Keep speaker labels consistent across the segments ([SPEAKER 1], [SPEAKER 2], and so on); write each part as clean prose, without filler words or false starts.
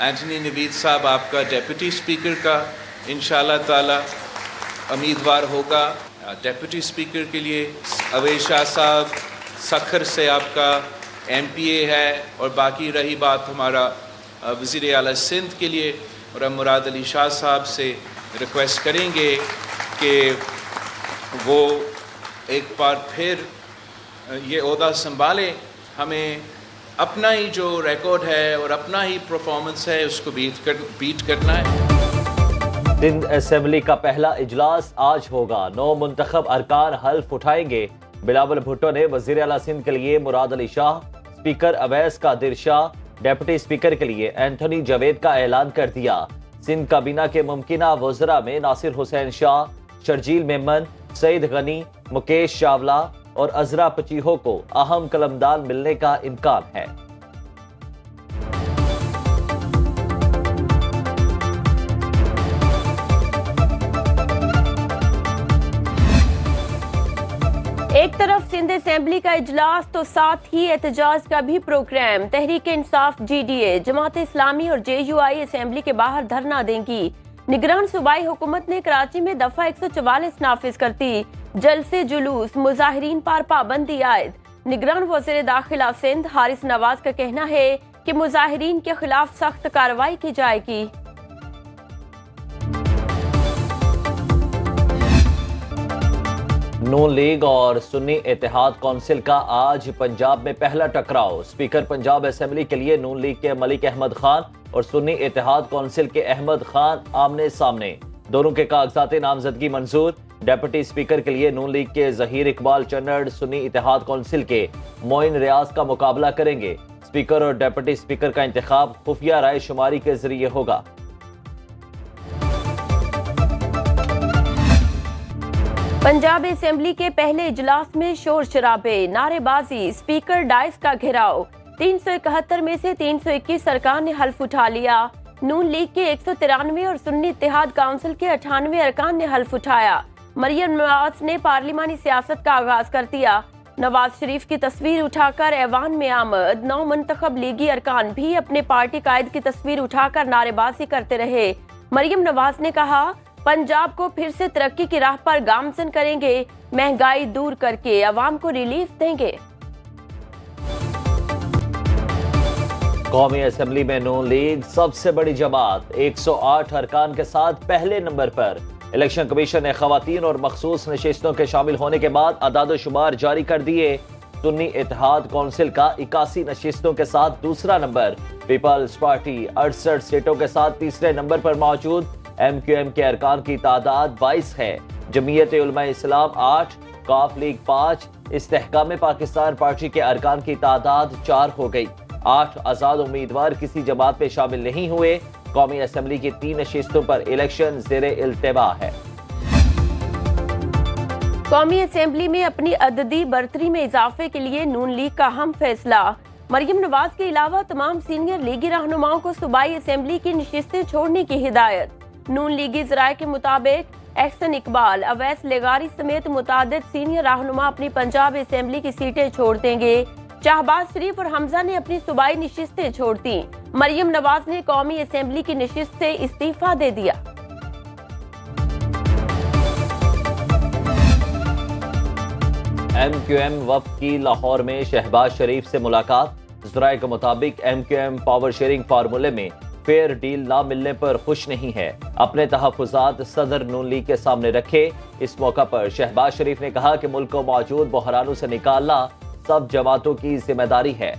[SPEAKER 1] Antony Naveed साहब आपका deputy speaker का इंशाल्लाह ताला उम्मीदवार होगा। डेप्यूटी स्पीकर के लिए अवैस शाह साहब सखर से आपका MPA है। और बाकी रही बात हमारा वज़ीर आला सिंध के लिए, और हम मुराद अली शाह साहब से रिक्वेस्ट करेंगे कि वो एक बार फिर ये ओहदा संभालें। हमें अपना ही जो रिकॉर्ड है और अपना ही परफॉर्मेंस है उसको बीट करना है।
[SPEAKER 2] सिंध असेंबली का पहला इजलास आज होगा। 9 मुंतखब अरकान हल्फ उठाएंगे। बिलावल भुट्टो ने वज़ीर आला सिंध के लिए Murad Ali Shah, speaker Awais Qadir Shah, deputy speaker के लिए एंथनी जावेद का ऐलान कर दिया। सिंध काबीना के मुमकिना वज़रा में नासिर हुसैन शाह, शर्जील मेमन, सईद गनी, मुकेश चावला और अजरा पचीहो को अहम कलमदान मिलने का इम्कान है।
[SPEAKER 3] एक तरफ सिंध असेंबली का इजलास तो साथ ही एहतजाज का भी प्रोग्राम। तहरीक इंसाफ GDA, जमात इस्लामी और JUI असेंबली के बाहर धरना देंगी। निगरान सूबाई हुकूमत ने कराची में दफा 144 नाफिज करती। जलसे जुलूस, मुजाहिरीन पर पाबंदी आयद। निगरान वज़ीर दाखिला सिंध हारिस नवाज का कहना है कि मुजाहिरीन के खिलाफ सख्त कार्रवाई की जाएगी।
[SPEAKER 2] नून लीग और सुन्नी इत्तेहाद कौंसिल का आज पंजाब में पहला टकराव। स्पीकर पंजाब असेंबली के लिए नून लीग के मलिक अहमद खान और सुन्नी इत्तेहाद कौंसिल के अहमद खान आमने सामने। दोनों के कागजात नामजदगी मंजूर। डेप्यूटी स्पीकर के लिए नून लीग के जहीर इकबाल चन्नड़ सुन्नी इत्तेहाद कौंसिल के मोइन रियाज का मुकाबला करेंगे। स्पीकर और डेप्यूटी स्पीकर का इंतखाब खुफिया राय शुमारी के जरिए होगा।
[SPEAKER 3] पंजाब असेंबली के पहले इजलास में शोर शराबे, नारेबाजी, स्पीकर डाइस का घेराव। 371 में से 321 अरकान ने हल्फ उठा लिया। नून लीग के 193 और सुन्नी इत्तेहाद काउंसिल के 98 अरकान ने हल्फ उठाया। मरियम नवाज ने पार्लिमानी सियासत का आगाज कर दिया। नवाज शरीफ की तस्वीर उठाकर ऐवान में आमद। 9 मुंतखब लीगी अरकान भी अपने पार्टी कायद की तस्वीर उठाकर नारेबाजी करते रहे। मरियम नवाज ने कहा, पंजाब को फिर से तरक्की की राह पर गामजन करेंगे, महंगाई दूर करके अवाम को रिलीफ देंगे।
[SPEAKER 2] कौमी असेंबली में नून लीग सबसे बड़ी जमात 108 अरकान के साथ पहले नंबर पर। इलेक्शन कमीशन ने खवातीन और मखसूस नशिस्तों के शामिल होने के बाद अदाद-ओ-शुमार जारी कर दिए। सुन्नी इत्तेहाद कौंसिल का 81 नशिस्तों के साथ दूसरा नंबर। पीपल्स पार्टी 68 सीटों के साथ तीसरे नंबर पर मौजूद। MQM के अरकान की तादाद 22 है। जमीयत उलमा इस्लाम 8, काफ लीग 5, इस्तेहकाम पाकिस्तान पार्टी के अरकान की तादाद 4 हो गई। 8 आजाद उम्मीदवार किसी जमात में शामिल नहीं हुए। कौमी असेंबली की 3 नशिस्तों पर इलेक्शन ज़ेरे इल्तिबा है।
[SPEAKER 3] कौमी असेंबली में अपनी अददी बर्तरी में इजाफे के लिए नून लीग का अहम फैसला। मरियम नवाज के अलावा तमाम सीनियर लीगी रहनुमाओं को सूबाई असेंबली की नशिस्तें छोड़ने की हिदायत। नून लीगी ज़राए के मुताबिक एहसन इकबाल, अवैस लेगारी समेत मुतादिद सीनियर रहनुमा अपनी पंजाब असेंबली की सीटें छोड़ देंगे। शाहबाज शरीफ और हमजा ने अपनी सूबाई नशिस्तें छोड़ दी। मरियम नवाज ने कौमी असेंबली की नशिस्त से इस्तीफा दे दिया।
[SPEAKER 2] MQM वफ़द की लाहौर में शहबाज शरीफ से मुलाकात। ज़राए के मुताबिक MQM पावर शेयरिंग फार्मूले में फेयर डील ना मिलने पर खुश नहीं है। अपने तहफ़्फ़ुज़ात सदर नून लीग के सामने रखे। इस मौका पर शहबाज शरीफ ने कहा कि मुल्क को मौजूद बहरानों से निकालना सब जमातों की जिम्मेदारी है।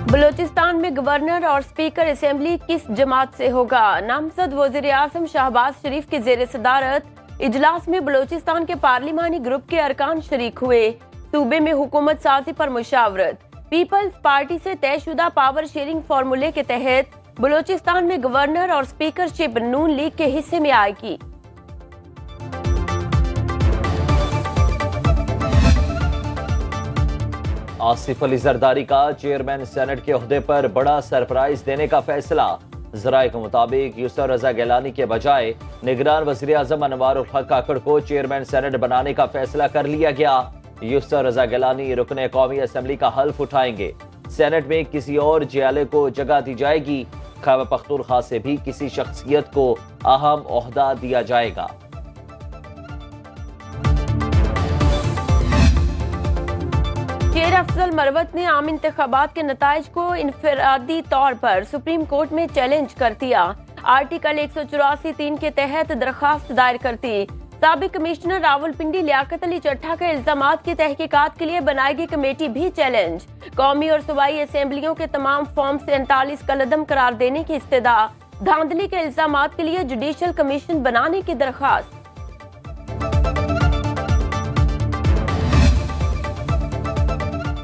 [SPEAKER 3] बलूचिस्तान में गवर्नर और स्पीकर असेंबली किस जमात से होगा? नामजद वज़ीर आज़म शाहबाज शरीफ की ज़ेर सदारत इजलास में बलूचिस्तान के पार्लिमानी ग्रुप के अरकान शरीक हुए। सूबे में हुकूमत साजी पर मुशावरत। पीपल्स पार्टी से तयशुदा पावर शेयरिंग फार्मूले के तहत बलूचिस्तान में गवर्नर और स्पीकरशिप नून लीग के हिस्से में आएगी।
[SPEAKER 2] आसिफ अली जरदारी का चेयरमैन सेनेट के ओहदे पर बड़ा सरप्राइज देने का फैसला। ज़राए के मुताबिक यूसुफ रजा गिलानी के बजाय निगरान वज़ीर आज़म अनवारुल हक काकड़ को चेयरमैन सेनेट बनाने का फैसला कर लिया गया। یسر رضا گیلانی رکن قومی اسمبلی کا حلف اٹھائیں گے۔ سینٹ میں کسی اور جیالے کو جگہ دی جائے گی۔ خیبر پختونخوا سے بھی کسی شخصیت کو اہم عہدہ دیا جائے گا۔
[SPEAKER 3] شیر افضل مروت نے عام انتخابات کے نتائج کو انفرادی طور پر سپریم کورٹ میں چیلنج کر دیا۔ آرٹیکل 184(3) کے تحت درخواست دائر کرتی۔ سابق کمشنر راولپنڈی لیاقت علی چٹھا کے الزامات کی تحقیقات کے لیے بنائی گئی کمیٹی بھی چیلنج۔ قومی اور صوبائی اسمبلیوں کے تمام فارم 47 کالعدم قرار دینے کی استدعا۔ دھاندلی کے الزامات کے لیے جوڈیشل کمیشن بنانے کی درخواست۔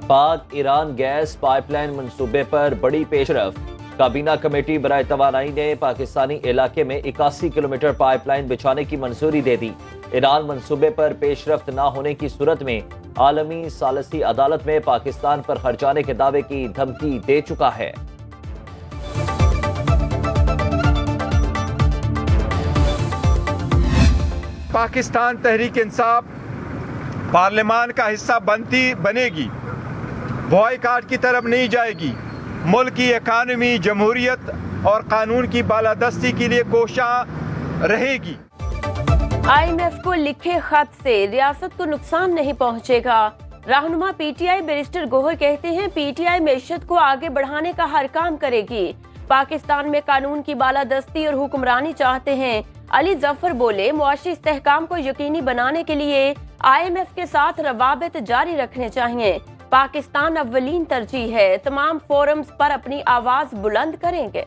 [SPEAKER 2] پاک ایران گیس پائپ لائن منصوبے پر بڑی پیش رفت۔ کابینہ کمیٹی برائے توانائی نے پاکستانی علاقے میں 81 کلومیٹر پائپ لائن بچھانے کی منظوری دے دی۔ ایران منصوبے پر پیش رفت نہ ہونے کی صورت میں عالمی ثالثی عدالت میں پاکستان پر خرچانے کے دعوے کی دھمکی دے چکا ہے۔
[SPEAKER 4] پاکستان تحریک انصاف پارلیمان کا حصہ بنے گی، بوائیکاٹ کی طرف نہیں جائے گی، ملک کی اکانومی، جمہوریت اور قانون کی بالادستی کے لیے کوشاں رہے گی۔
[SPEAKER 3] IMF کو لکھے خط سے ریاست کو نقصان نہیں پہنچے گا۔ رہنما PTI بیرسٹر گوہر کہتے ہیں PTI معیشت کو آگے بڑھانے کا ہر کام کرے گی۔ پاکستان میں قانون کی بالادستی اور حکمرانی چاہتے ہیں۔ علی ظفر بولے معاشی استحکام کو یقینی بنانے کے لیے IMF کے ساتھ روابط جاری رکھنے چاہیے۔ پاکستان اولین ترجیح ہے، تمام فورمز پر اپنی آواز بلند کریں گے۔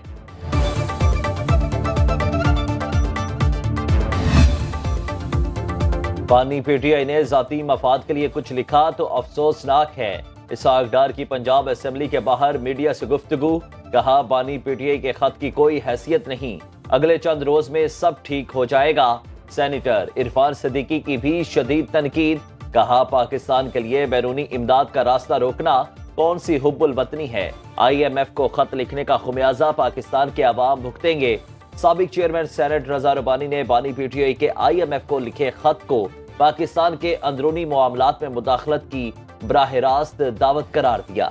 [SPEAKER 2] بانی PTI نے ذاتی مفاد کے لیے کچھ لکھا تو افسوسناک ہے۔ اسحاق ڈار کی پنجاب اسمبلی کے باہر میڈیا سے گفتگو، کہا بانی PTI کے خط کی کوئی حیثیت نہیں، اگلے چند روز میں سب ٹھیک ہو جائے گا۔ سینیٹر عرفان صدیقی کی بھی شدید تنقید، کہا پاکستان کے لیے بیرونی امداد کا راستہ روکنا کون سی حب الوطنی ہے۔ IMF کو خط لکھنے کا خمیازہ پاکستان کے عوام بھگتیں گے۔ سابق چیئرمین سینٹ رضا ربانی نے بانی PTI کے IMF کو لکھے خط کو پاکستان کے اندرونی معاملات میں مداخلت کی براہ راست دعوت قرار دیا۔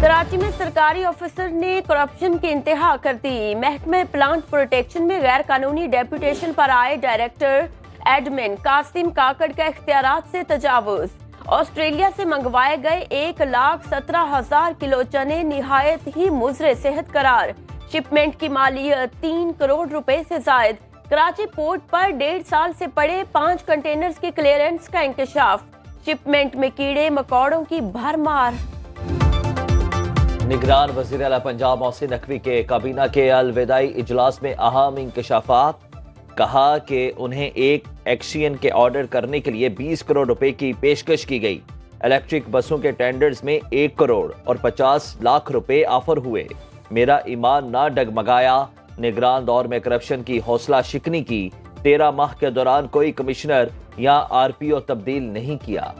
[SPEAKER 3] کراچی میں سرکاری آفیسر نے کرپشن کی انتہا کر دی۔ محکمہ پلانٹ پروٹیکشن میں غیر قانونی ڈیپوٹیشن پر آئے ڈائریکٹر ایڈمن قاسم کاکڑ کا اختیارات سے تجاوز۔ آسٹریلیا سے منگوائے گئے 1,17,000 کلو چنے نہایت ہی مضر صحت قرار۔ شپمنٹ کی مالیت 3 کروڑ روپے سے زائد۔ کراچی پورٹ پر 1.5 سال سے پڑے 5 کنٹینرز کی کلیئرنس کا انکشاف۔ شپمنٹ میں کیڑے مکوڑوں کی بھرمار۔
[SPEAKER 2] نگران وزیر اعلیٰ پنجاب محسن نقوی کے کابینہ کے الوداعی اجلاس میں اہم انکشافات، کہا کہ انہیں ایک ایکشین کے آرڈر کرنے کے لیے 20 کروڑ روپے کی پیشکش کی گئی۔ الیکٹرک بسوں کے ٹینڈرز میں 1 کروڑ اور 50 لاکھ روپے آفر ہوئے۔ میرا ایمان نہ ڈگمگایا، نگران دور میں کرپشن کی حوصلہ شکنی کی، 13 ماہ کے دوران کوئی کمشنر یا RPO تبدیل نہیں کیا۔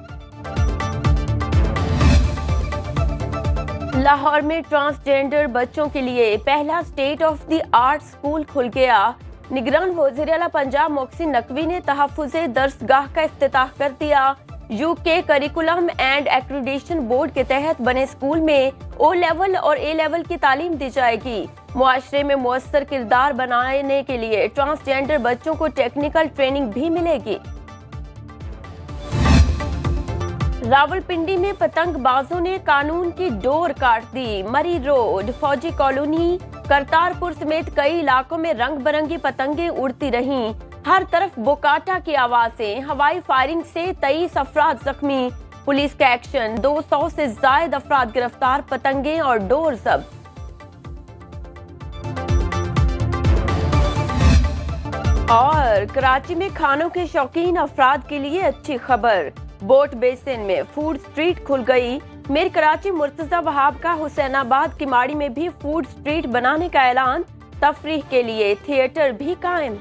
[SPEAKER 3] لاہور میں ٹرانسجینڈر بچوں کے لیے پہلا state of the art school کھل گیا۔ نگران وزیر اعلیٰ پنجاب محسن نقوی نے تحفظ درسگاہ کا افتتاح کر دیا۔ UK curriculum and accreditation board کے تحت بنے اسکول میں O لیول اور A لیول کی تعلیم دی جائے گی۔ معاشرے میں مؤثر کردار بنانے کے لیے ٹرانسجینڈر بچوں کو ٹیکنیکل ٹریننگ بھی ملے گی۔ راولپنڈی میں پتنگ بازوں نے قانون کی ڈور کاٹ دی۔ مری روڈ، فوجی کالونی، کرتارپور سمیت کئی علاقوں میں رنگ برنگی پتنگیں اڑتی رہیں۔ ہر طرف بوکاٹا کی آوازیں، ہوائی فائرنگ سے 23 افراد زخمی۔ پولیس کا ایکشن، 200 سے زائد افراد گرفتار، پتنگیں اور ڈور ضبط۔ اور کراچی میں کھانوں کے شوقین افراد کے لیے اچھی خبر، بوٹ بیسن میں فوڈ سٹریٹ کھل گئی۔ میر کراچی مرتضی وہاب کا حسین آباد کماڑی میں بھی فوڈ سٹریٹ بنانے کا اعلان، تفریح کے لیے تھیٹر بھی قائم۔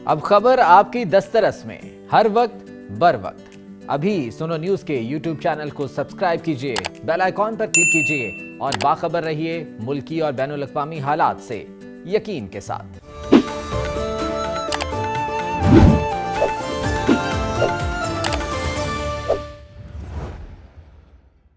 [SPEAKER 5] اب خبر آپ کی دسترس میں، ہر وقت بر وقت۔ ابھی سنو نیوز کے یوٹیوب چینل کو سبسکرائب کیجئے، بیل آئیکن پر کلک کیجئے اور باخبر رہیے ملکی اور بین الاقوامی حالات سے یقین کے ساتھ۔